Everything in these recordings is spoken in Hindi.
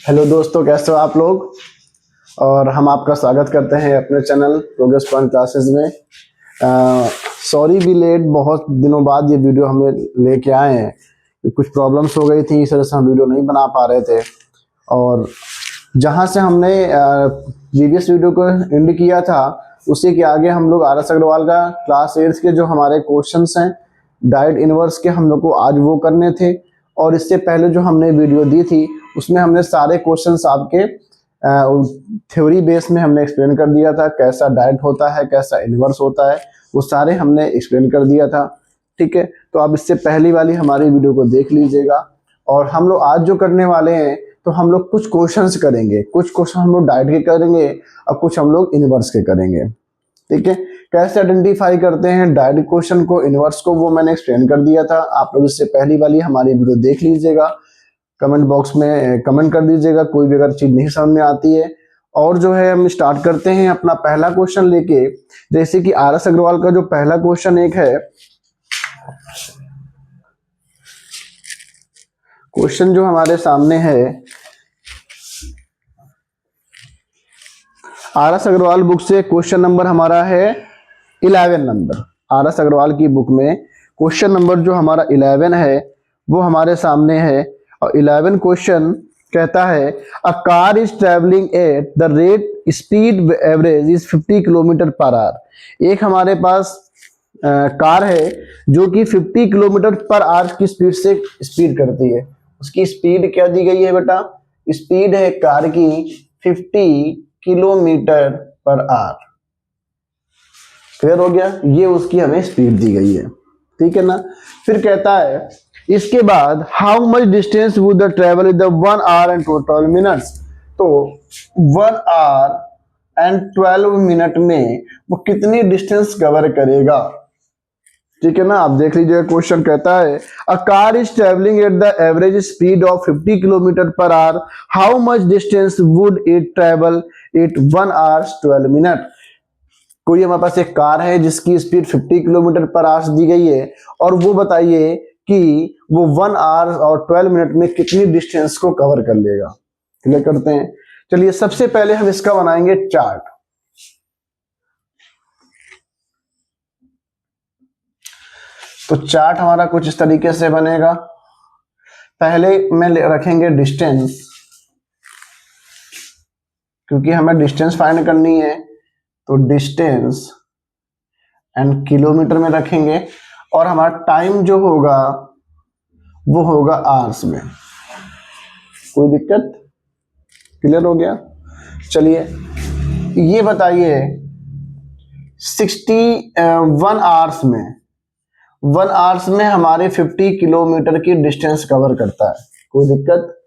हेलो दोस्तों, कैसे हो आप लोग। और हम आपका स्वागत करते हैं अपने चैनल प्रोग्रेस पॉइंट क्लासेस में। सॉरी भी लेट, बहुत दिनों बाद ये वीडियो हमें लेके आए हैं। कुछ प्रॉब्लम्स हो गई थी, इस वजह से हम वीडियो नहीं बना पा रहे थे। और जहां से हमने प्रीवियस वीडियो को एंड किया था, उसी के आगे हम लोग RS अग्रवाल का क्लास 8 के जो हमारे क्वेश्चंस हैं डायरेक्ट इनवर्स के, हम लोग को आज वो करने थे। और इससे पहले जो हमने वीडियो दी थी उसमें हमने सारे क्वेश्चंस आपके थ्योरी बेस में हमने एक्सप्लेन कर दिया था, कैसा डायरेक्ट होता है, कैसा इनवर्स होता है, वो सारे हमने एक्सप्लेन कर दिया था। ठीक है, तो आप इससे पहली वाली हमारी वीडियो को देख लीजिएगा। और हम लोग आज जो करने वाले हैं, तो हम लोग कुछ क्वेश्चंस करेंगे, कुछ क्वेश्चन हम लोग डायरेक्ट के करेंगे और कुछ हम लोग इनवर्स के करेंगे। ठीक है, कैसे आइडेंटिफाई करते हैं डायरेक्ट क्वेश्चन को, इनवर्स को, वो मैंने एक्सप्लेन कर दिया था। आप लोग इससे पहली वाली हमारी वीडियो देख लीजिएगा। कमेंट बॉक्स में कमेंट कर दीजिएगा कोई भी अगर चीज नहीं समझ में आती है। और जो है हम स्टार्ट करते हैं अपना पहला क्वेश्चन लेके। जैसे कि RS अग्रवाल का जो पहला क्वेश्चन एक है, क्वेश्चन जो हमारे सामने है RS अग्रवाल बुक से, क्वेश्चन नंबर हमारा है 11 नंबर। RS अग्रवाल की बुक में क्वेश्चन नंबर जो हमारा 11 है वो हमारे सामने है। और 11 क्वेश्चन कहता है a car is travelling at the rate speed average is 50 kilometre per our. एक हमारे पास कार है जो कि 50 किलोमीटर पर आवर की स्पीड से स्पीड करती है। उसकी स्पीड क्या दी गई है बेटा? स्पीड है कार की 50 किलोमीटर पर आवर। क्लियर हो गया? ये उसकी हमें स्पीड दी गई है। ठीक है ना। फिर कहता है इसके बाद how much distance would the travel in the 1 our and 12 minutes. तो 1 आवर एंड 12 मिनट में वो कितनी डिस्टेंस कवर करेगा? ठीक है ना। आप देख लीजिए, क्वेश्चन कहता है a car is travelling at the average speed of 50 kilometre per hour, how much distance would it travel at 1 hour 12 minute. कोई हमारे पास एक कार है जिसकी स्पीड 50 किलोमीटर पर आवर दी गई है, और वो बताइए कि वो 1 आवर और 12 मिनट में कितनी डिस्टेंस को कवर कर लेगा। क्लियर करते हैं। चलिए, सबसे पहले हम इसका बनाएंगे चार्ट। तो चार्ट हमारा कुछ इस तरीके से बनेगा। पहले में रखेंगे डिस्टेंस, क्योंकि हमें डिस्टेंस फाइंड करनी है, तो डिस्टेंस एंड किलोमीटर में रखेंगे। और हमारा टाइम जो होगा वो होगा आवर्स में। कोई दिक्कत? क्लियर हो गया? चलिए, ये बताइए 1 आवर्स में, 1 आवर्स में हमारे 50 किलोमीटर की डिस्टेंस कवर करता है। कोई दिक्कत?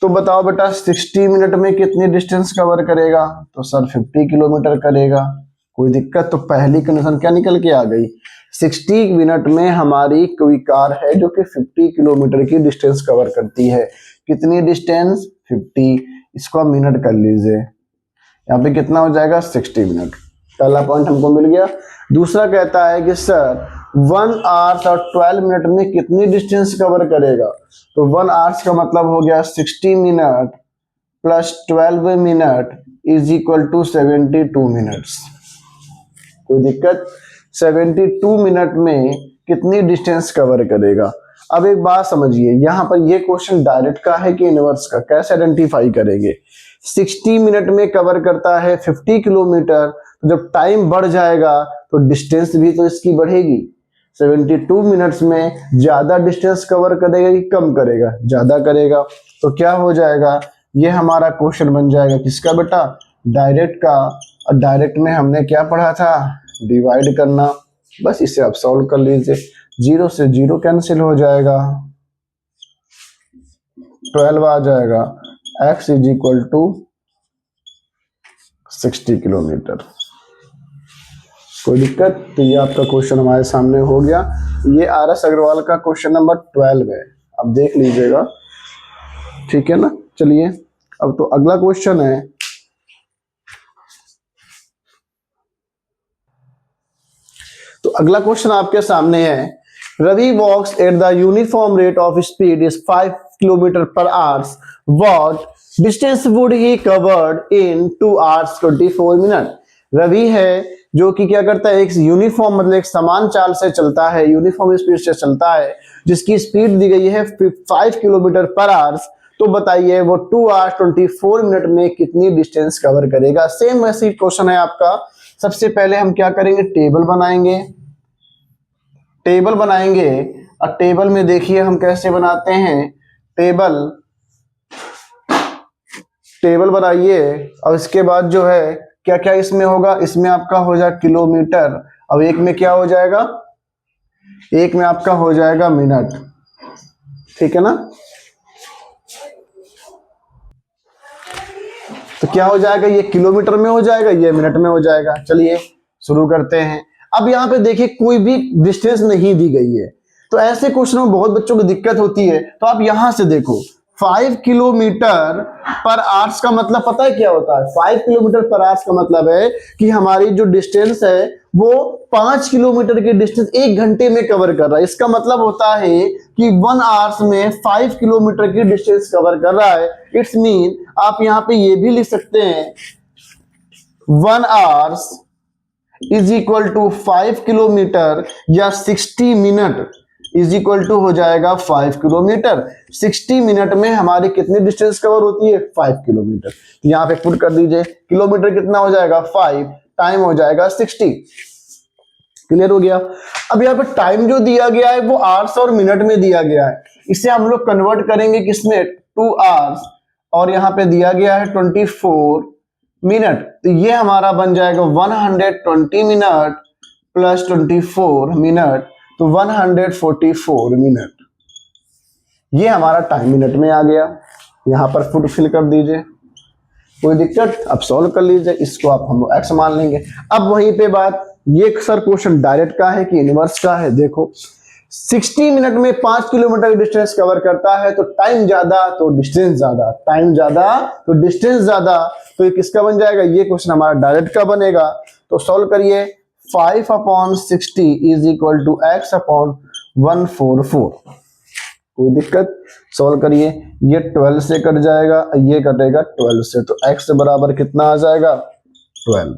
तो बताओ बेटा 60 मिनट में कितनी डिस्टेंस कवर करेगा? तो सर 50 किलोमीटर करेगा। कोई दिक्कत? तो पहली कंडीशन क्या निकल के आ गई? 60 मिनट में हमारी कोई कार है जो कि 50 किलोमीटर की डिस्टेंस कवर करती है। कितनी डिस्टेंस? 50। इसको आप मिनट कर लीजिए, यहाँ पे कितना हो जाएगा? 60 मिनट। पहला पॉइंट हमको मिल गया। दूसरा कहता है कि सर 1 आवर्स और 12 मिनट में कितनी डिस्टेंस कवर करेगा? तो 1 आवर्स का मतलब हो गया 60 minute plus 12 minute is equal to 72 minutes. कोई दिक्कत? 72 मिनट में कितनी डिस्टेंस कवर करेगा? अब एक बात समझिए, यहाँ पर ये क्वेश्चन डायरेक्ट का है कि इनवर्स का, कैसे आइडेंटिफाई करेंगे? 60 मिनट में कवर करता है 50 किलोमीटर, तो जब टाइम बढ़ जाएगा तो डिस्टेंस भी तो इसकी बढ़ेगी। 72 मिनट्स में ज्यादा डिस्टेंस कवर करेगा कि कम करेगा? ज्यादा करेगा। तो क्या हो जाएगा? ये हमारा क्वेश्चन बन जाएगा किसका बेटा? डायरेक्ट का। और डायरेक्ट में हमने क्या पढ़ा था? डिवाइड करना। बस इसे आप सॉल्व कर लीजिए। 0 से 0 कैंसिल हो जाएगा, 12 आ जाएगा। x is equal to 60 kilometre. कोई दिक्कत? तो ये आपका क्वेश्चन हमारे सामने हो गया। ये RS अग्रवाल का क्वेश्चन नंबर 12 है, आप देख लीजिएगा। ठीक है ना। चलिए, अब तो अगला क्वेश्चन है। तो अगला क्वेश्चन आपके सामने है Ravi walks at the uniform rate of speed is 5 kilometer per hour. What distance would he covered in 2 hours 24 minutes? Ravi है जो कि क्या करता है, एक यूनिफॉर्म मतलब एक समान चाल से चलता है, यूनिफॉर्म स्पीड से चलता है, जिसकी स्पीड दी गई है 5 किलोमीटर पर आवर। तो बताइए वो 2 आवर्स 24 मिनट में कितनी डिस्टेंस कवर करेगा। सेम वैसे क्वेश्चन है आपका। सबसे पहले हम क्या करेंगे, टेबल बनाएंगे। और टेबल में देखिए हम कैसे बनाते हैं, टेबल बनाइए। और इसके बाद जो है क्या क्या इसमें होगा, इसमें आपका हो जाएगा किलोमीटर, अब एक में क्या हो जाएगा, एक में आपका हो जाएगा मिनट, ठीक है ना। तो क्या हो जाएगा, ये किलोमीटर में हो जाएगा, ये मिनट में हो जाएगा। चलिए शुरू करते हैं। अब यहाँ पे देखिए कोई भी डिस्टेंस नहीं दी गई है, तो ऐसे क्वेश्चन में बहुत बच्चों को दिक्कत होती है। तो आप यहां से देखो 5 किलोमीटर पर आवर्स का मतलब पता है क्या होता है, 5 किलोमीटर पर आवर्स का मतलब है कि हमारी जो डिस्टेंस है वो 5 किलोमीटर की डिस्टेंस 1 घंटे में कवर कर रहा है। इसका मतलब होता है कि 1 आवर्स में 5 किलोमीटर की डिस्टेंस कवर कर रहा है। इट्स मीन आप यहाँ पे ये भी लिख सकते हैं 1 hours is equal to 5 kilometre, या 60 मिनट इज इक्वल टू हो जाएगा 5 किलोमीटर। 60 मिनट में हमारी कितनी डिस्टेंस कवर होती है, 5 किलोमीटर। तो यहाँ पे पुट कर दीजिए, किलोमीटर कितना हो जाएगा 5, टाइम हो जाएगा 60। क्लियर हो गया। अब यहाँ पे टाइम जो दिया गया है वो आवर्स और मिनट में दिया गया है, इसे हम लोग कन्वर्ट करेंगे किसमें, 2 आवर्स, और यहाँ पे दिया गया है 24 मिनट। तो ये हमारा बन जाएगा 120 मिनट प्लस 24 मिनट, तो 144 मिनट। ये हमारा टाइम मिनट में आ गया। यहां पर फुट फिल कर दीजिए, कोई दिक्कत, अब सॉल्व कर लीजिए। इसको आप हम एक्स मान लेंगे। अब वहीं पे बात, ये सर क्वेश्चन डायरेक्ट का है कि इनवर्स का है। देखो 60 मिनट में 5 किलोमीटर की डिस्टेंस कवर करता है, तो टाइम ज्यादा तो डिस्टेंस ज्यादा, टाइम ज्यादा तो डिस्टेंस ज्यादा। तो ये किसका बन जाएगा, ये क्वेश्चन हमारा डायरेक्ट का बनेगा। तो सॉल्व करिए, 5/60 is equal to x upon 144। कोई दिक्कत, सॉल्व करिए। ये 12 से कट जाएगा, ये कटेगा 12 से, तो x बराबर कितना आ जाएगा 12,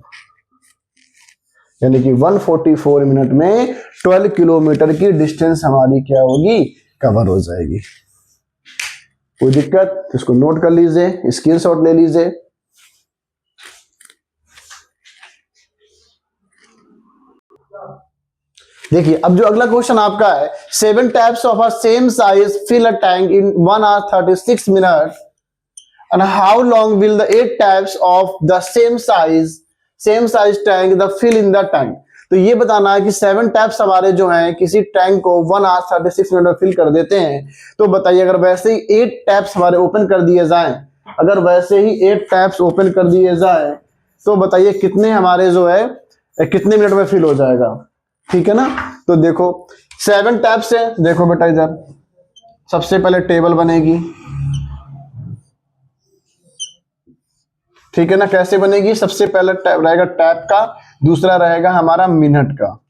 यानी कि 144 मिनट में 12 किलोमीटर की डिस्टेंस हमारी क्या होगी, कवर हो जाएगी। कोई दिक्कत, इसको नोट कर लीजिए, स्क्रीनशॉट ले लीजिए। देखिए अब जो अगला क्वेश्चन आपका है, 7 taps of a same size fill a tank in 1 hour 36 minutes, and how long will the 8 taps of the same size tank the fill in the tank? तो ये बताना है कि 7 टैप्स हमारे जो हैं किसी टैंक को 1 आवर 36 मिनट में फिल कर देते हैं। तो बताइए अगर वैसे ही 8 टैप्स हमारे ओपन कर दिए जाएं, अगर वैसे ही 8 टैप्स ओपन कर दिए जाएं, तो बताइए कितने हमारे जो है कितने मिनट में फिल हो जाएगा, ठीक है ना। तो देखो 7 टैप्स है, देखो बेटा इधर सबसे पहले टेबल बनेगी, ठीक है ना। कैसे बनेगी, सबसे पहले टैप रहेगा टैप का, दूसरा रहेगा हमारा मिनट का,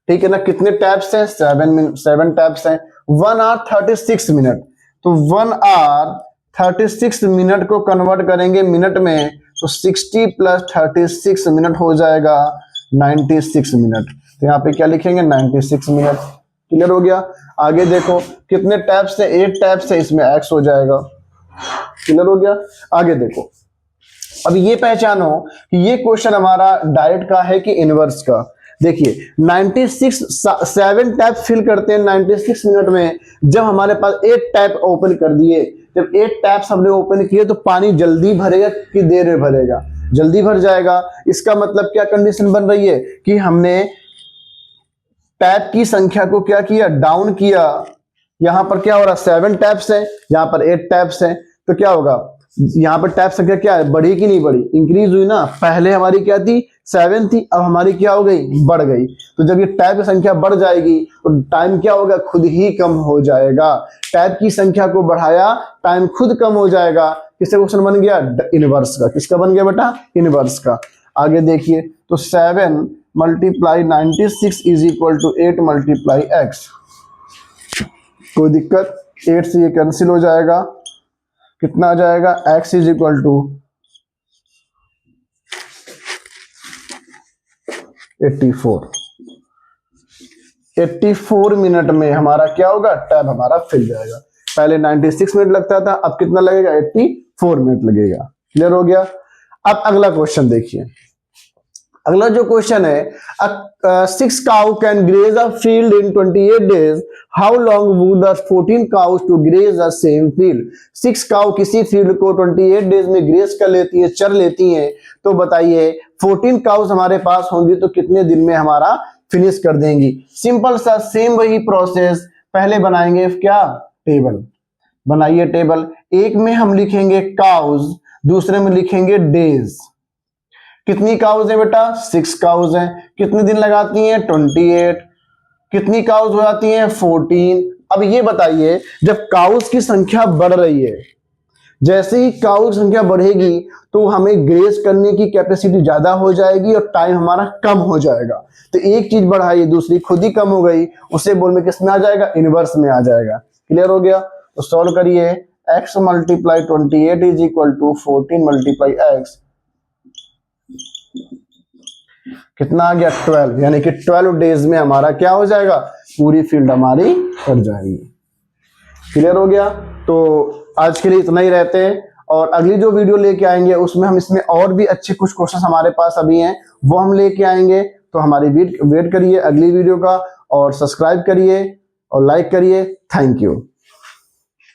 ठीक है ना। कितने टैप्स हैं, 7 टैप्स हैं। 1 आवर 36 मिनट, तो 1 आवर 36 मिनट को कन्वर्ट करेंगे मिनट में, तो 60 प्लस 36 मिनट हो जाएगा 96 मिनट। तो यहाँ पे क्या लिखेंगे, 96 मिनट। क्लियर हो गया। आगे देखो कितने टैप्स है, 8 टैप्स है, इसमें x हो जाएगा। क्लियर हो गया। आगे देखो, अब ये पहचानो कि ये क्वेश्चन हमारा डायरेक्ट का है कि इनवर्स का। देखिए 7 टैप फिल करते हैं 96 मिनट में। जब हमारे पास 8 टैप ओपन कर दिए, जब 8 टैप्स हमने ओपन किए, तो पानी जल्दी भरेगा कि देर में भरेगा, जल्दी भर जाएगा। इसका मतलब क्या कंडीशन बन रही है कि हमने टैप की संख्या को क्या किया, डाउन किया। यहां पर क्या हो रहा है, 7 टैप्स है, यहां पर 8 टैप्स है, तो क्या होगा, यहाँ पर टैप संख्या क्या है, बढ़ी कि नहीं बढ़ी, इंक्रीज हुई ना। पहले हमारी क्या थी, 7 थी, अब हमारी क्या हो गई, बढ़ गई। तो जब ये टैप की संख्या बढ़ जाएगी तो टाइम क्या होगा, खुद ही कम हो जाएगा। टैप की संख्या को बढ़ाया, टाइम खुद कम हो जाएगा। किसका क्वेश्चन बन गया, इनवर्स का। किसका बन गया बेटा, इनवर्स का। आगे देखिए, तो 7 multiply 96 is equal to 8 multiply x। कोई दिक्कत? 8 से ये कैंसिल हो जाएगा, कितना आ जाएगा? x is equal to 84। 84 minute में हमारा क्या होगा? टैब हमारा फिल जाएगा। पहले 96 मिनट लगता था, अब कितना लगेगा? 84 मिनट लगेगा। क्लियर हो गया? अब अगला क्वेश्चन देखिए। अगला जो क्वेश्चन है, 6 cow can graze a field in 28 days, how long would the 14 cows to graze the same field? 6 cow किसी फील्ड को 28 डेज में ग्रेज कर लेती है, चर लेती हैं, तो बताइए 14 काउज हमारे पास होंगी तो कितने दिन में हमारा फिनिश कर देंगी? सिंपल सा सेम वही प्रोसेस, पहले बनाएंगे क्या? टेबल। बनाइए टेबल। एक में हम लिखेंगे काउज, दूसरे में लिखेंगे डेज। कितनी काउज है बेटा? 6 काउज हैं। कितने दिन लगाती हैं? 28। कितनी काउज हो जाती हैं? 14। अब ये बताइए, जब काउज की संख्या बढ़ रही है, जैसे ही काउज की संख्या बढ़ेगी तो हमें ग्रेज करने की कैपेसिटी ज्यादा हो जाएगी और टाइम हमारा कम हो जाएगा। तो एक चीज बढ़ाई, दूसरी खुद ही कम हो गई, उसे बोल में किस में आ जाएगा? इनवर्स में आ जाएगा। क्लियर हो गया? तो सॉल्व करिए। x multiply 28 is equal to 14 multiply x, कितना आ गया? 12। यानी कि 12 डेज में हमारा क्या हो जाएगा? पूरी फील्ड हमारी कट जाएगी। क्लियर हो गया? तो आज के लिए इतना ही रहते हैं, और अगली जो वीडियो लेके आएंगे उसमें हम इसमें और भी अच्छे कुछ क्वेश्चन हमारे पास अभी हैं वो हम लेके आएंगे। तो हमारी वेट करिए अगली वीडियो का, और सब्सक्राइब करिए और लाइक करिए। Thank you.